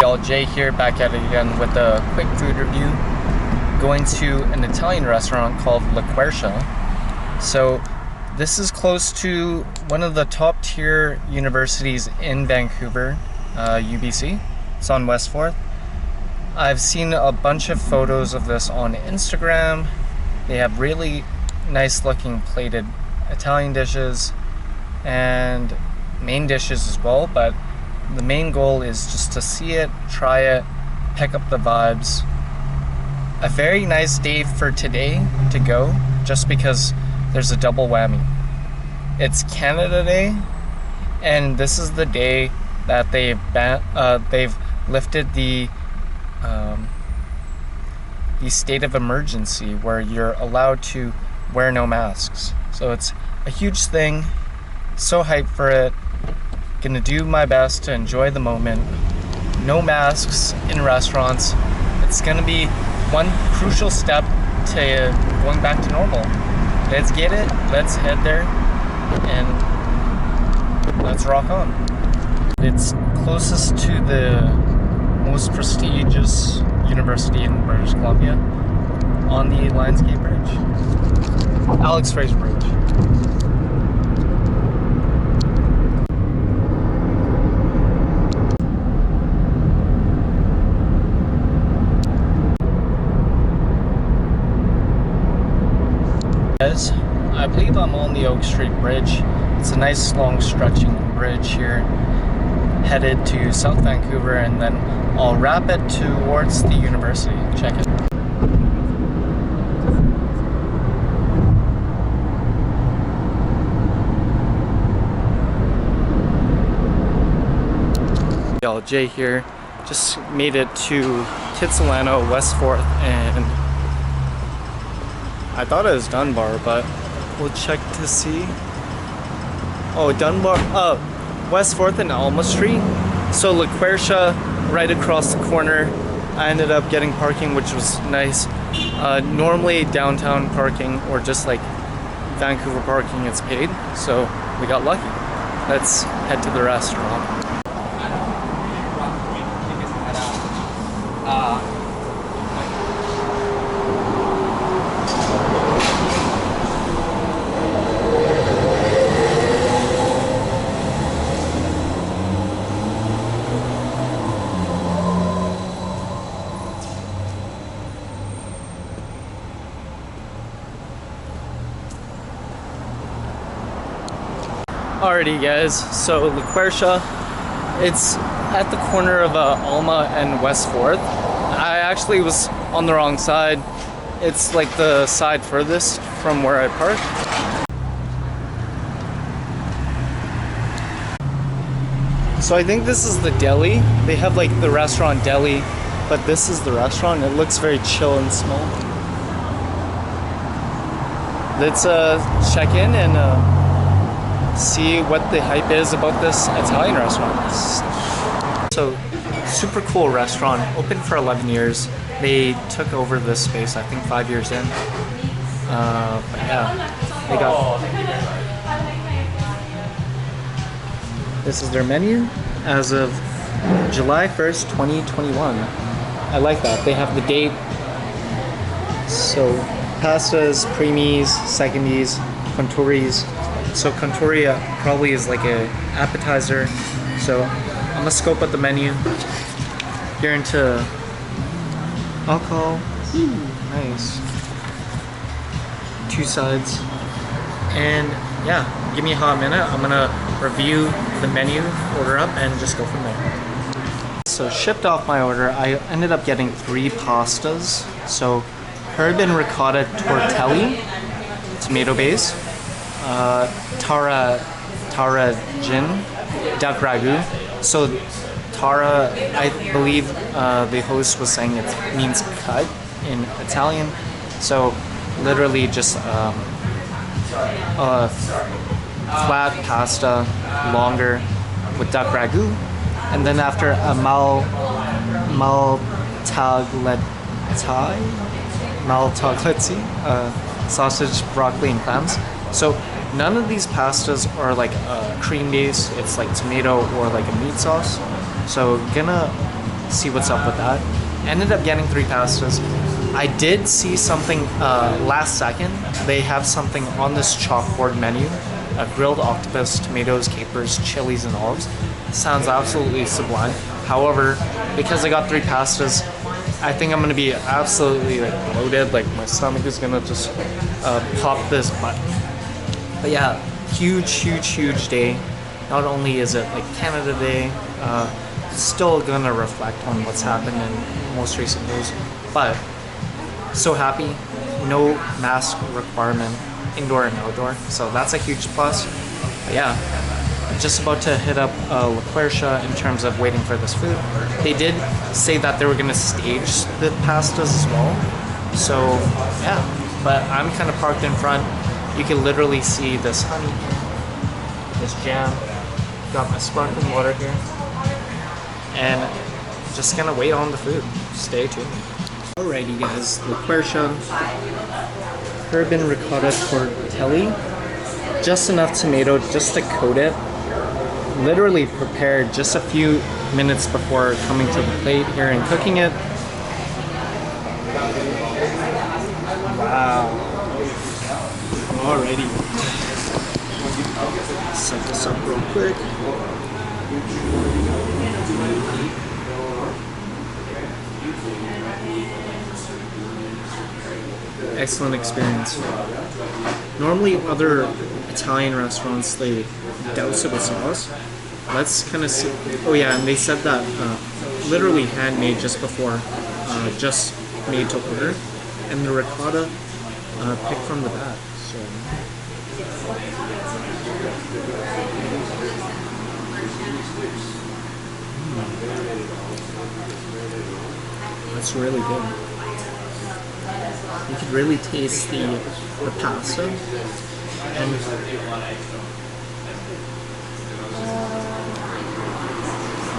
Y'all, Jay here, back at it again with a quick food review. Going to an Italian restaurant called Quercia. So this is close to one of the top tier universities in Vancouver, UBC. It's on West 4th. I've seen a bunch of photos of this on Instagram. They have really nice looking plated Italian dishes and main dishes as well, but the main goal is just to see it, try it, pick up the vibes. A very nice day for today to go, just because there's a double whammy. It's Canada Day, and this is the day that they've lifted the state of emergency, where you're allowed to wear no masks. So it's a huge thing. So hyped for it. Gonna do my best to enjoy the moment. No masks in restaurants. It's gonna be one crucial step to going back to normal. Let's get it, let's head there, and let's rock on. It's closest to the most prestigious university in British Columbia on the Lionsgate Bridge. Alex Fraser Bridge. I believe I'm on the Oak Street Bridge. It's a nice long stretching bridge here, headed to South Vancouver, and then I'll wrap it towards the university. Check it. Y'all, Jay here. Just made it to Kitsilano, West 4th, and I thought it was Dunbar, but we'll check to see. Oh, Dunbar, West 4th and Alma Street. So Quercia, right across the corner. I ended up getting parking, which was nice. Normally downtown parking, or just like Vancouver parking, it's paid. So we got lucky. Let's head to the restaurant. Alrighty guys, so Quercia, it's at the corner of Alma and West 4th. I actually was on the wrong side. It's like the side furthest from where I parked. So I think this is the deli. They have like the restaurant deli, but this is the restaurant. It looks very chill and small. Let's check in and see what the hype is about this Italian restaurant. So, super cool restaurant, open for 11 years. They took over this space, I think 5 years in. But yeah, they got... This is their menu as of July 1st, 2021. I like that. They have the date. So, pastas, premies, secondies, contoris. So contoria probably is like a appetizer. So I'm gonna scope out the menu. You're into alcohol. Ooh, nice. 2 sides. And yeah, give me a hot minute. I'm gonna review the menu, order up, and just go from there. So shipped off my order, I ended up getting 3 pastas. So herb and ricotta tortelli, tomato base. Tara gin, duck ragu. So Tara, I believe the host was saying it means cut in Italian. So literally just a flat pasta, longer, with duck ragu. And then after a maltaglietti, sausage, broccoli, and clams. So none of these pastas are like cream based. It's like tomato or like a meat sauce. So gonna see what's up with that. Ended up getting 3 pastas. I did see something last second. They have something on this chalkboard menu. Grilled octopus, tomatoes, capers, chilies, and olives. Sounds absolutely sublime. However, because I got 3 pastas, I think I'm gonna be absolutely like bloated. Like my stomach is gonna just pop this button. But yeah, huge day. Not only is it like Canada Day, still gonna reflect on what's happened in most recent news. But so happy, no mask requirement, indoor and outdoor. So that's a huge plus. But yeah, just about to hit up La Quercia in terms of waiting for this food. They did say that they were gonna stage the pastas as well. So yeah, but I'm kind of parked in front. You can literally see this honey, this jam. Got my sparkling water here. And just gonna wait on the food. Stay tuned. Alrighty guys, La Quercia. Herb and ricotta tortelli. Just enough tomato just to coat it. Literally prepared just a few minutes before coming to the plate here and cooking it. Wow. Alrighty. Set this up real quick. Excellent experience. Normally other Italian restaurants, they douse it with sauce. Let's kind of see. Oh yeah, and they said that literally handmade just before, just made to order. And the ricotta picked from the bag. So that's really good. You could really taste the pasta, and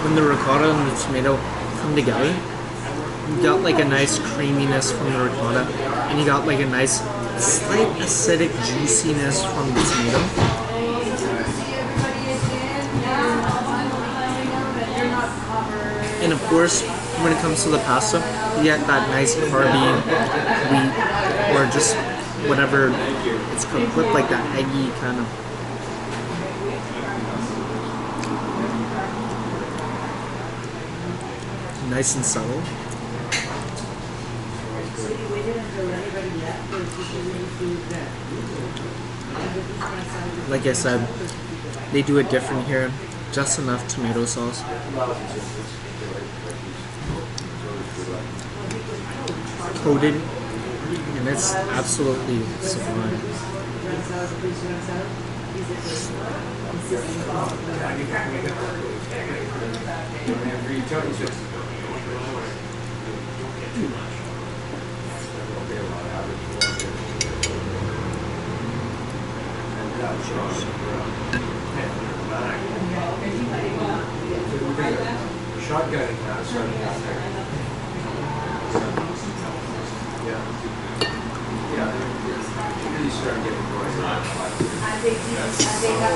when the ricotta and the tomato come together, you got like a nice creaminess from the ricotta, and you got like a nice slight acidic juiciness from the tomato. And of course, when it comes to the pasta, you get that nice carby wheat, or just whatever it's cooked with, like that eggy kind of. Nice and subtle. Like I said, they do it different here. Just enough tomato sauce. Coated, and it's absolutely sublime.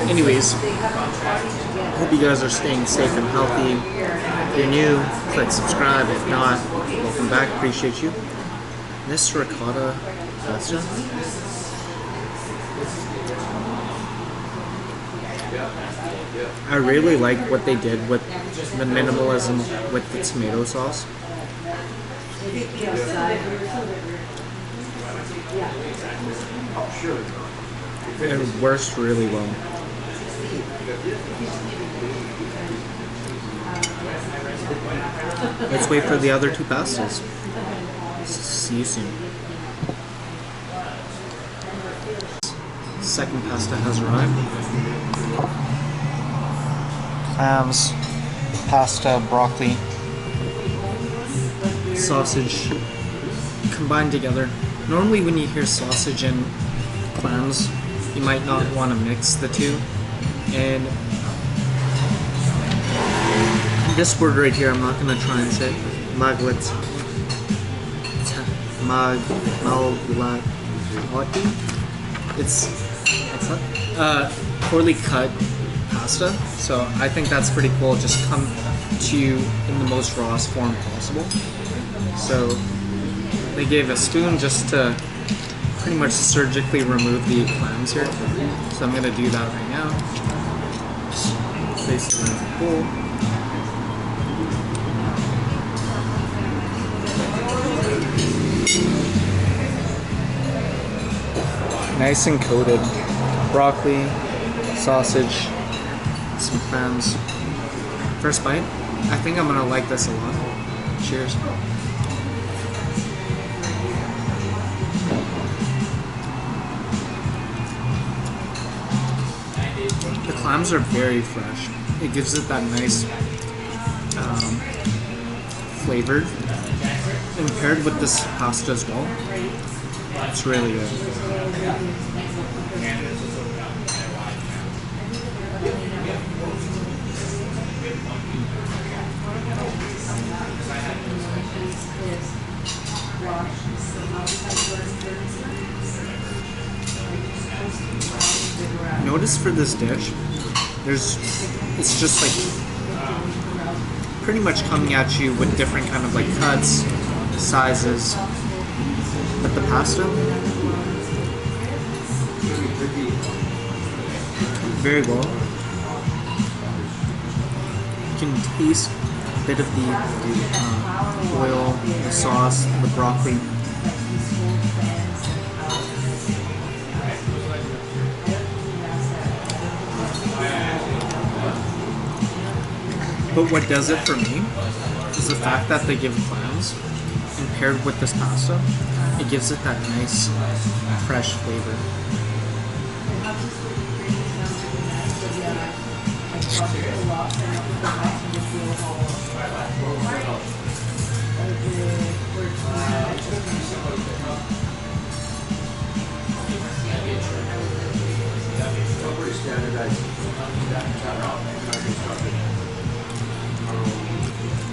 Anyways, hope you guys are staying safe and healthy. If you're new, click subscribe. If not, welcome back. Appreciate you. This ricotta pasta. I really like what they did with the minimalism with the tomato sauce. It works really well. Let's wait for the other 2 pastas. See you soon. Second pasta has arrived. Clams, pasta, broccoli, sausage combined together. Normally when you hear sausage and clams, you might not want to mix the two. And this word right here, I'm not going to try and say maglat. It's poorly cut pasta, so I think that's pretty cool. Just to you in the most rawest form possible. So they gave a spoon just to pretty much surgically remove the clams here. So I'm gonna do that right now. Just place it in the bowl. Nice and coated. Broccoli, sausage, some clams. First bite. I think I'm gonna like this a lot. Cheers. The clams are very fresh. It gives it that nice flavor. And paired with this pasta as well, it's really good. Notice for this dish, it's just like pretty much coming at you with different kind of like cuts, sizes. But the pasta, very well. You can taste a bit of the oil, the sauce, the broccoli. But what does it for me is the fact that they give clams, and paired with this pasta, it gives it that nice, fresh flavor.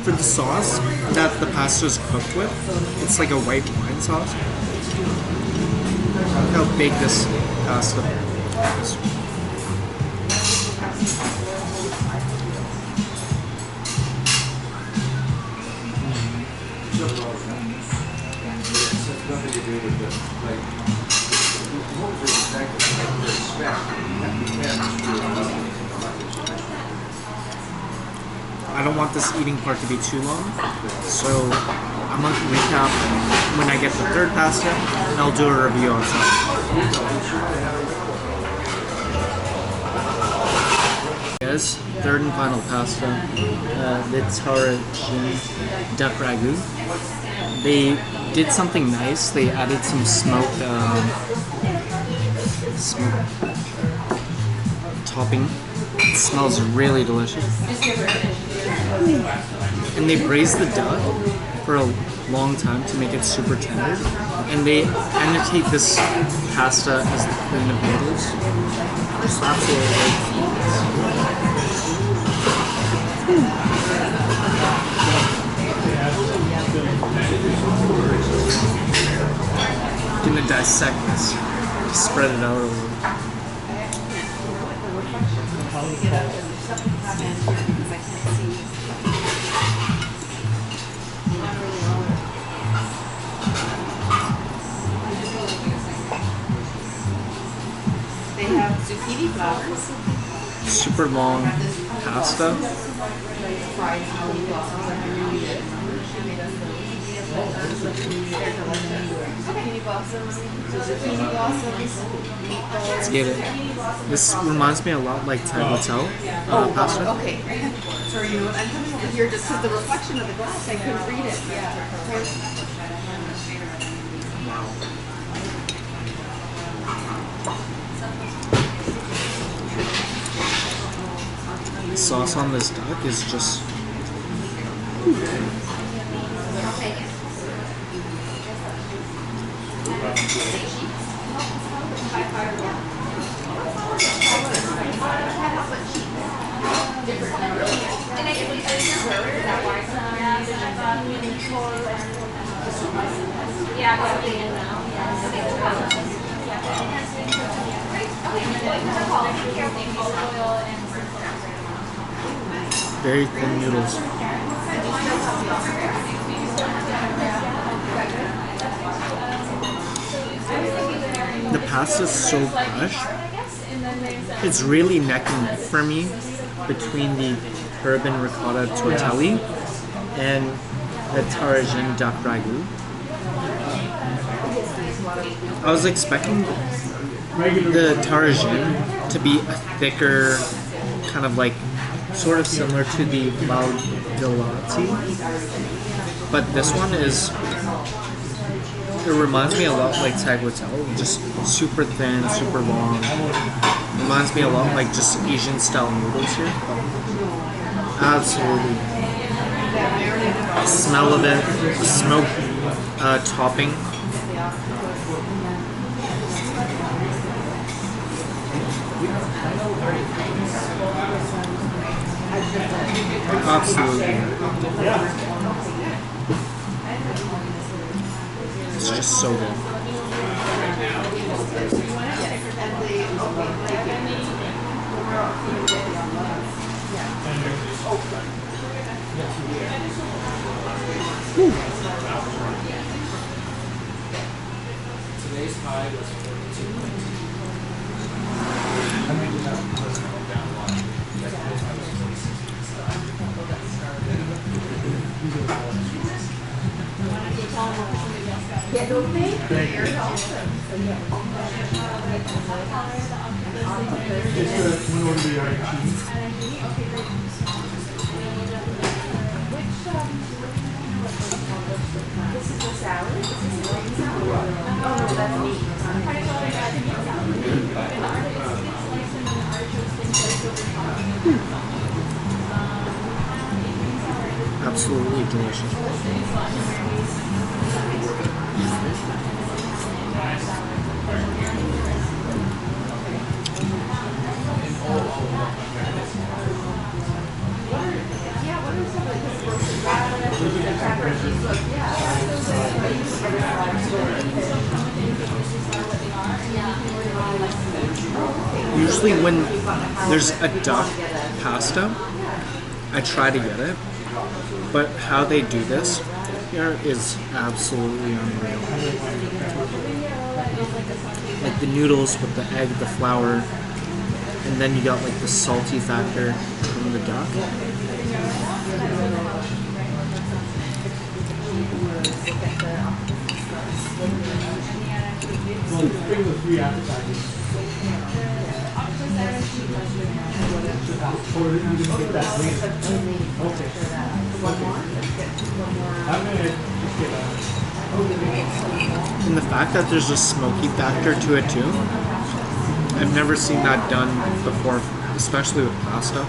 For the sauce that the pasta is cooked with, it's like a white wine sauce. Look how big this pasta is. I don't want this eating part to be too long, so I'm going to recap when I get the third pasta, and I'll do a review on top. Guys, third and final pasta, the Quercia duck ragu. They did something nice. They added some smoked topping. It smells really delicious. And they braise the duck for a long time to make it super tender. And they annotate this pasta as the queen of noodles. Just absolutely. I'm gonna dissect this. Spread it out a little. They have zucchini flowers. Super long pasta. Let's get it. This reminds me a lot like Thai hotel pasta. Okay. Sorry, you know what? I'm coming over here just because the reflection of the glass, I couldn't read it. Yeah. Wow. The sauce on this duck is just... very thin noodles. pasta's so fresh. It's really neck and neck for me between the herb and ricotta tortelli and the Tarragon duck ragu. I was expecting the Tarragon to be a thicker, kind of like, sort of similar to the Malgalati, but this one is, it reminds me a lot like tagliatelle, just super thin, super long. Reminds me a lot like just Asian style noodles here. Absolutely. The smell of it, the smoke topping. Absolutely. It's just so good. Today's high was 42. Absolutely delicious. Usually when there's a duck pasta, I try to get it, but how they do this here is absolutely unreal. Like the noodles with the egg, the flour, and then you got like the salty factor from the duck. And the fact that there's a smoky factor to it too, I've never seen that done before, especially with pasta.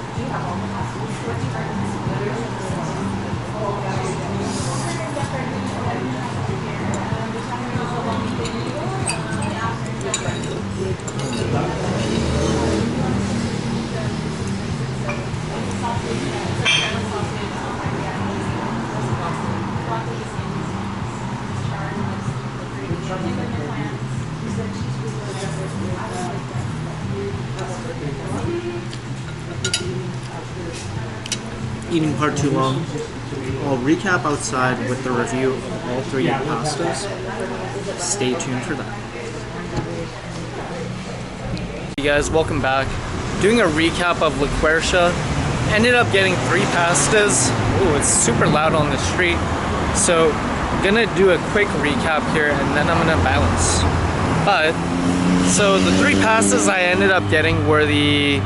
Eating part too long. I'll recap outside with the review of all three pastas. Stay tuned for that. Hey guys, welcome back. Doing a recap of Quercia. Ended up getting 3 pastas. Ooh, it's super loud on the street. So I'm gonna do a quick recap here and then I'm gonna balance. But, so the 3 pastas I ended up getting were the,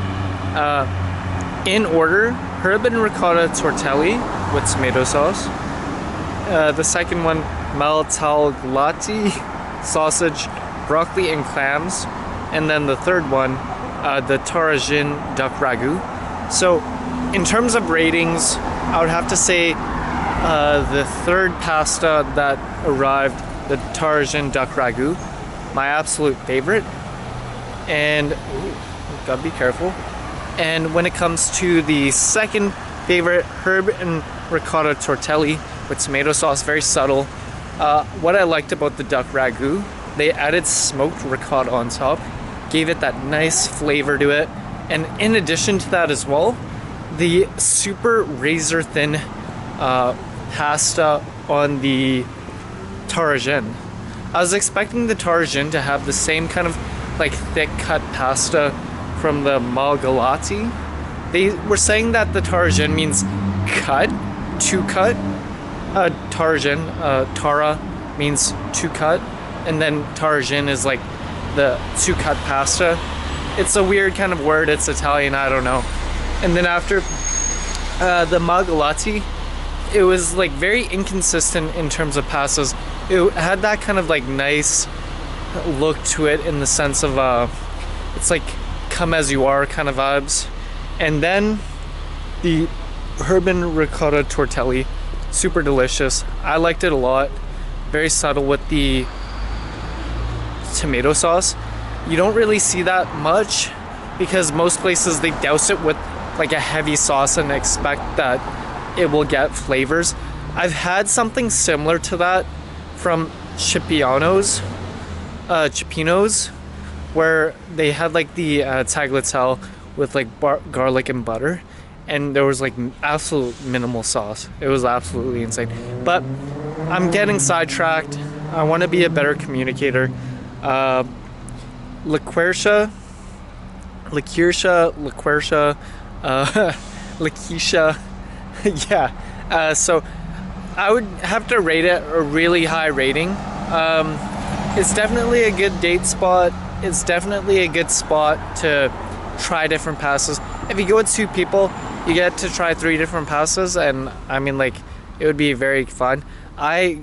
in order, herb and ricotta tortelli with tomato sauce. The second one, maltalglati sausage, broccoli and clams. And then the third one, the Tarragon duck ragu. So in terms of ratings, I would have to say the third pasta that arrived, the Tarragon duck ragu, my absolute favorite. And, ooh, gotta be careful. And when it comes to the second favorite, herb and ricotta tortelli with tomato sauce, very subtle. What I liked about the duck ragu, they added smoked ricotta on top, gave it that nice flavor to it. And in addition to that as well, the super razor thin pasta on the Tarragon. I was expecting the Tarragon to have the same kind of like thick cut pasta from the Malgalati. They were saying that the Tarjin means cut, to cut. Tara means to cut, and then Tarjin is like the to cut pasta. It's a weird kind of word. It's Italian, I don't know. And then after the Malgalati, it was like very inconsistent in terms of pastas. It had that kind of like nice look to it in the sense of it's like come as you are kind of vibes. And then the Herban ricotta tortelli, super delicious. I liked it a lot. Very subtle with the tomato sauce. You don't really see that much because most places they douse it with like a heavy sauce and expect that it will get flavors. I've had something similar to that from Cipino's, where they had like the tagliatelle with like garlic and butter, and there was like absolute minimal sauce. It was absolutely insane. But I'm getting sidetracked. I want to be a better communicator. Quercia, yeah. So I would have to rate it a really high rating. It's definitely a good date spot. It's definitely a good spot to try different pastas. If you go with 2 people, you get to try 3 different pastas, and I mean, like, it would be very fun. I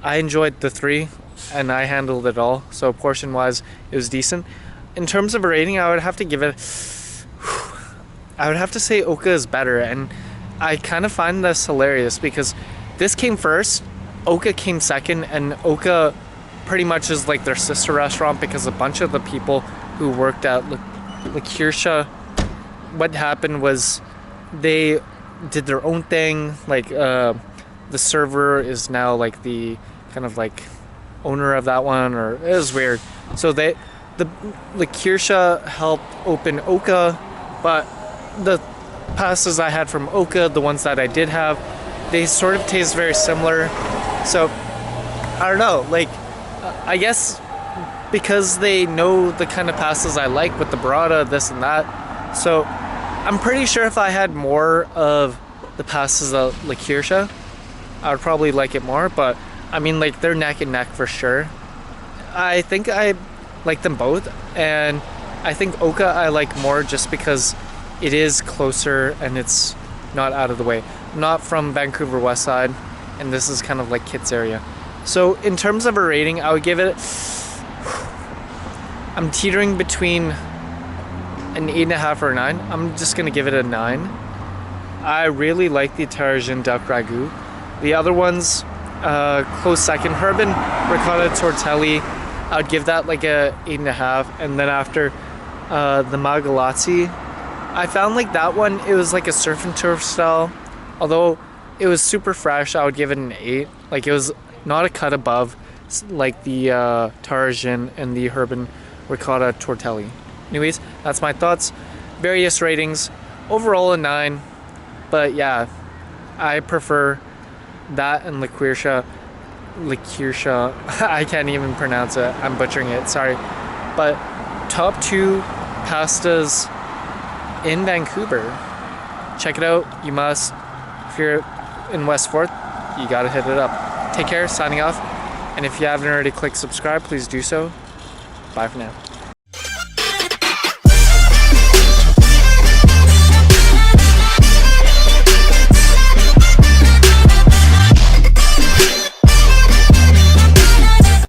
enjoyed the 3, and I handled it all. So portion wise, it was decent. In terms of a rating, I would have to give it. I would have to say Oka is better, and I kind of find this hilarious because this came first, Oka came second, and Oka pretty much is like their sister restaurant because a bunch of the people who worked at Quercia, what happened was they did their own thing. Like the server is now like the kind of like owner of that one, or it was weird. So the Quercia helped open Oka, but the pastas I had from Oka, the ones that I did have, they sort of taste very similar. So I don't know, like I guess because they know the kind of pastas I like with the burrata, this and that. So I'm pretty sure if I had more of the pastas at Quercia, I would probably like it more. But I mean, like, they're neck and neck for sure. I think I like them both, and I think Oka I like more just because it is closer and it's not out of the way. I'm not from Vancouver West Side, and this is kind of like Kitts area. So in terms of a rating, I would give it, I'm teetering between an 8.5 or a 9. I'm just gonna give it a 9. I really like the Tarjin duck ragu. The other ones, close second. Herban ricotta tortelli, I would give that like a 8.5. And then after the Malgalati, I found like that one, it was like a surf and turf style. Although it was super fresh, I would give it an 8. Like, it was not a cut above like the Tarjin and the Herban ricotta tortelli. Anyways, that's my thoughts. Various ratings. Overall a 9. But yeah, I prefer that and Quercia. I can't even pronounce it. I'm butchering it. Sorry. But top 2 pastas in Vancouver. Check it out. You must. If you're in West 4th, you gotta hit it up. Take care. Signing off. And if you haven't already clicked subscribe, please do so. Bye for now.